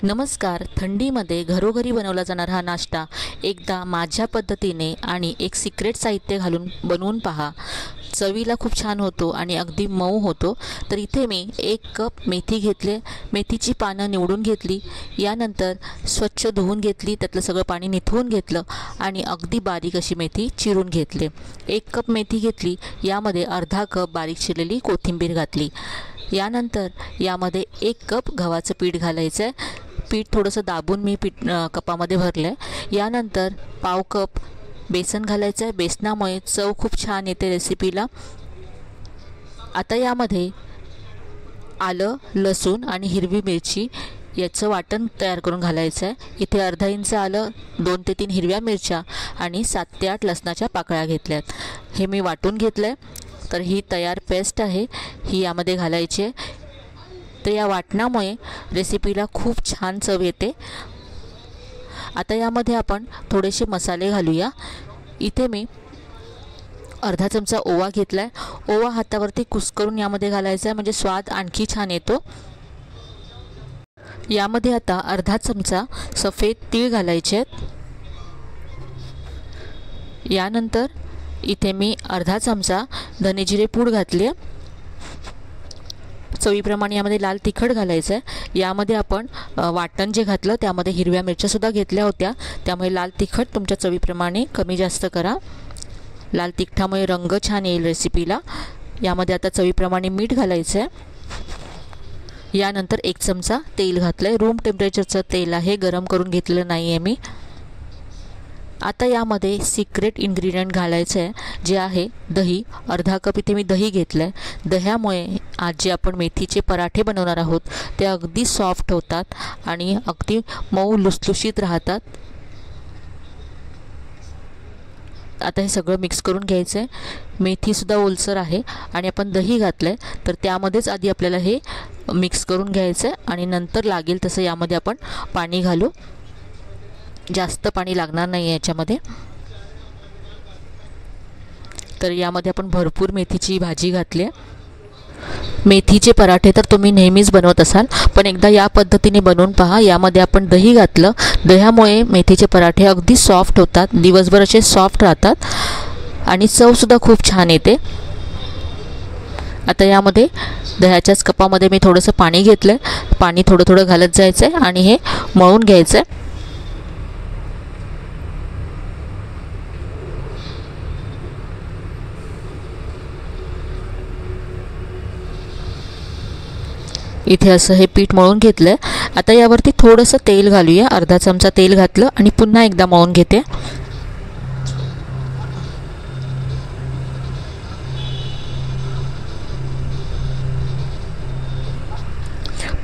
नमस्कार. थंडीमध्ये घरोघरी बनवला जाणारा हा नाश्ता एकदा माझ्या पद्धतीने आणि एक सिक्रेट साहित्य घालून बनवून पहा. चवीला खूप छान होतो आणि अगदी मऊ होतो. तर इथे मी 1 कप मेथी घेतले. मेथीची पानं निवडून घेतली. यानंतर स्वच्छ धुवून घेतली, त्यातलं सगळं पाणी निथळून घेतलं आणि अगदी बारीक अशी मेथी चिरून घेतली. 1 कप मेथी घेतली. यामध्ये अर्धा कप बारीक चिरलेली कोथिंबीर घातली. यानंतर यामध्ये 1 कप गव्हाचं पीठ घालायचं आहे. पीठ थोडंसं दाबून मी कपामध्ये भरलं आहे. यानंतर पाव कप बेसन घालायचं आहे. बेसनामुळे चव खूप छान येते रेसिपीला. आता यामध्ये आलं, लसूण आणि हिरवी मिरची याचं वाटण तयार करून घालायचं आहे. इथे अर्धा इंच आलं, 2 ते 3 हिरव्या मिरच्या आणि 7 ते 8 लसणाच्या पाकळ्या घेतल्यात. हे मी वाटून घेतलं आहे. तर ही तयार पेस्ट आहे, ही यामध्ये घालायची आहे. तर या वाटणामुळे रेसिपीला खूप छान चव येते. आता यामध्ये आपण थोडेसे मसाले घालूया. इथे मी अर्धा चमचा ओवा घेतला आहे. ओवा हातावरती कुस्करून यामध्ये घालायचा आहे, म्हणजे स्वाद आणखी छान येतो. यामध्ये आता अर्धा चमचा सफेद तीळ घालायचे आहेत. यानंतर इथे मी अर्धा चमचा धनेजिरे पूड घातली आहे. चवीप्रमाणे यामध्ये लाल तिखट घालायचं आहे. यामध्ये आपण वाटण जे घातलं त्यामध्ये हिरव्या मिरच्यासुद्धा घेतल्या होत्या, त्यामुळे लाल तिखट तुमच्या चवीप्रमाणे कमी जास्त करा. लाल तिखटामुळे रंग छान येईल रेसिपीला. यामध्ये आता चवीप्रमाणे मीठ घालायचं आहे. यानंतर 1 चमचा तेल घातलं आहे. रूम टेम्परेचरचं तेल आहे, गरम करून घेतलेलं नाही आहे मी. आता यामध्ये सिक्रेट इन्ग्रेडियंट घालायचं आहे, जे आहे दही. अर्धा कप इथे मी दही घेतलं आहे. दह्यामुळे आज जे आपण मेथीचे पराठे बनवणार आहोत ते अगदी सॉफ्ट होतात आणि अगदी मऊ लुसलुशीत राहतात. आता हे सगळं मिक्स करून घ्यायचं आहे. मेथीसुद्धा ओलसर आहे आणि आपण दही घातलं आहे, तर त्यामध्येच आधी आपल्याला हे मिक्स करून घ्यायचं आहे आणि नंतर लागेल तसं यामध्ये आपण पाणी घालू. जास्त पाणी लागणार नाही याच्यामध्ये. तर यामध्ये आपण भरपूर मेथीची भाजी घातली आहे. मेथीचे पराठे तर तुम्ही नेहमीच बनवत असाल, पण एकदा या पद्धतीने बनवून पहा. यामध्ये आपण दही घातलं. दह्यामुळे मेथीचे पराठे अगदी सॉफ्ट होतात, दिवसभर असे सॉफ्ट राहतात आणि चवसुद्धा खूप छान येते. आता यामध्ये दह्याच्याच कपामध्ये मी थोडंसं पाणी घेतलं आहे. पाणी थोडं थोडं घालत जायचं आहे आणि हे मळून घ्यायचं आहे. इथे असं हे पीठ मळून घेतलं आहे. आता यावरती थोडंसं तेल घालूया. अर्धा चमचा तेल घातलं आणि पुन्हा एकदा मळून घेते.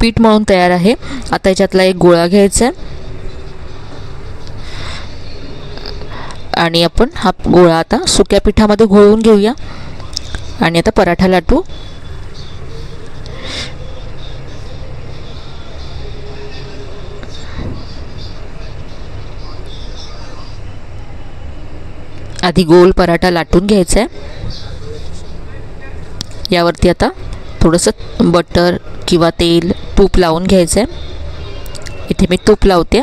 पीठ मळून तयार आहे. आता याच्यातला एक गोळा घ्यायचा आहे आणि आपण हा गोळा आता सुक्या पिठामध्ये घोळवून घेऊया आणि आता पराठा लाटू. आधी गोल पराठा लाटून घ्यायचा आहे. यावरती आता थोडंसं बटर किंवा तेल, तूप लावून घ्यायचं आहे. इथे मी तूप लावते.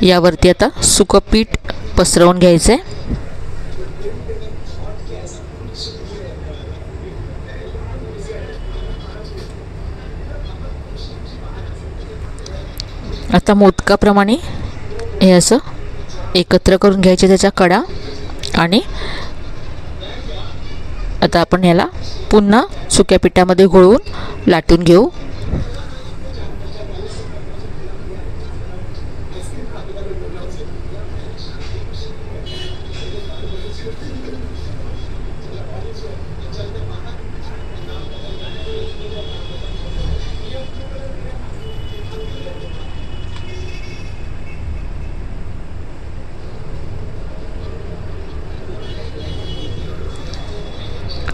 यावरती आता सुकं पीठ पसरवून घ्यायचं आहे. आता मोदकाप्रमाणे हे असं एकत्र करून घ्यायचे त्याच्या कडा आणि आता आपण याला पुन्हा सुक्या पिठामध्ये घोळवून लाटून घेऊ.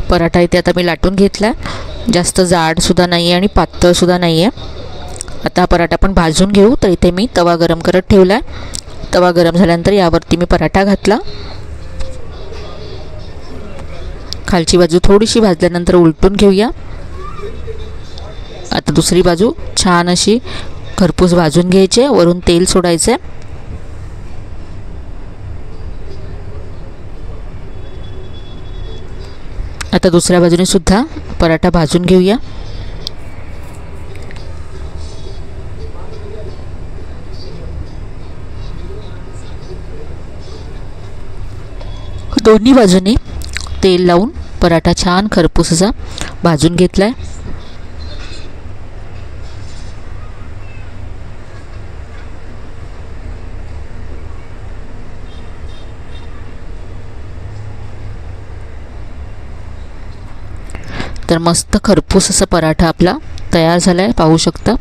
पराठा इथे आता मी लाटून घेतला आहे. जास्त जाडसुद्धा नाही आहे आणि पातळसुद्धा नाही आहे. आता हा पराठा आपण भाजून घेऊ. तर इथे मी तवा गरम करत ठेवला आहे. तवा गरम झाल्यानंतर यावरती मी पराठा घातला. खालची बाजू थोडीशी भाजल्यानंतर उलटून घेऊया। आता दुसरी बाजू छान अशी खरपूस भाजून घ्यायची, वरून तेल सोडायचं। आता दुसऱ्या बाजूने सुद्धा पराठा भाजून घेऊया। दोन्ही बाजूने तेल लावून पराठा छान खरपूस असा भाजून घेतलाय। तर मस्त खरपूस असा पराठा आपला तयार झालाय, पाहू शकता।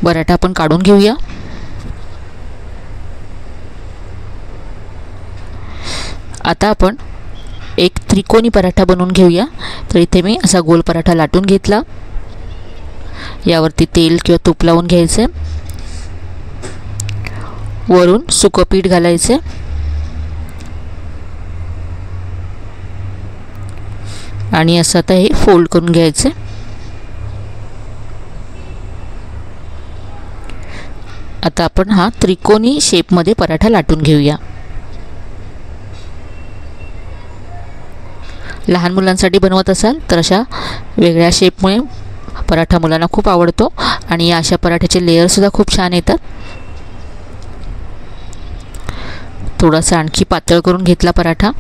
पराठा आपण काढून घेऊया। आता आपण एक त्रिकोणी पराठा बनवून घेऊया। तर इथे मी असा गोल पराठा लाटून घेतला, यावरती तेल किंवा तूप लावून घ्यायचे, वरून सुकं पीठ घालायचे आणि असं आता हे फोल्ड करून घ्यायचे। आता आपण हा त्रिकोणी शेपमध्ये पराठा लाटून घेऊया। लहान मुलांसाठी बनवत असाल तर अशा वेगळ्या शेपमुळे पराठा मुलांना खूप आवडतो आणि या अशा पराठ्याचे लेयर सुद्धा खूप छान येतात। थोडासा आणखी पातळ करून घेतला पराठा।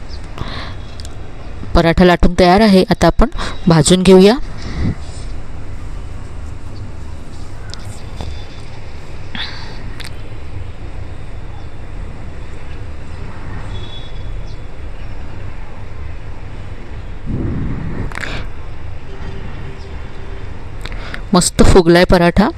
पराठा लाटून तयार आहे, आता आपण भाजून घेऊया। मस्त फुगलाय पराठा।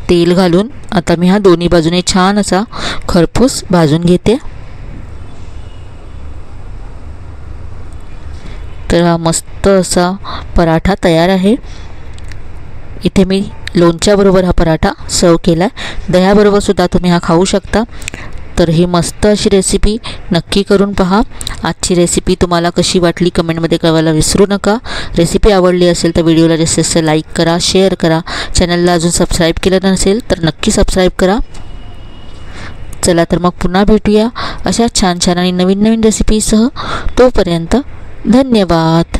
तेल घालून आता मी हा दोन्ही बाजूने छान असा खरपूस भाजून घेते। तर हा मस्त असा पराठा तयार आहे। इथे मी लोणच्याबरोबर हा पराठा सर्व केला आहे, दह्याबरोबर सुद्धा तुम्ही हा खाऊ शकता। तर ही मस्त अशी रेसिपी नक्की करून पहा। आजची रेसिपी तुम्हाला कशी वाटली कमेंटमध्ये कळवायला विसरू नका। रेसिपी आवडली असेल तर व्हिडिओला जास्तीत जास्त लाईक करा, शेअर करा। चॅनलला अजून सबस्क्राईब केलं नसेल तर नक्की सबस्क्राईब करा। चला तर मग पुन्हा भेटूया अशा छान छान आणि नवीन नवीन रेसिपीसह। तोपर्यंत धन्यवाद।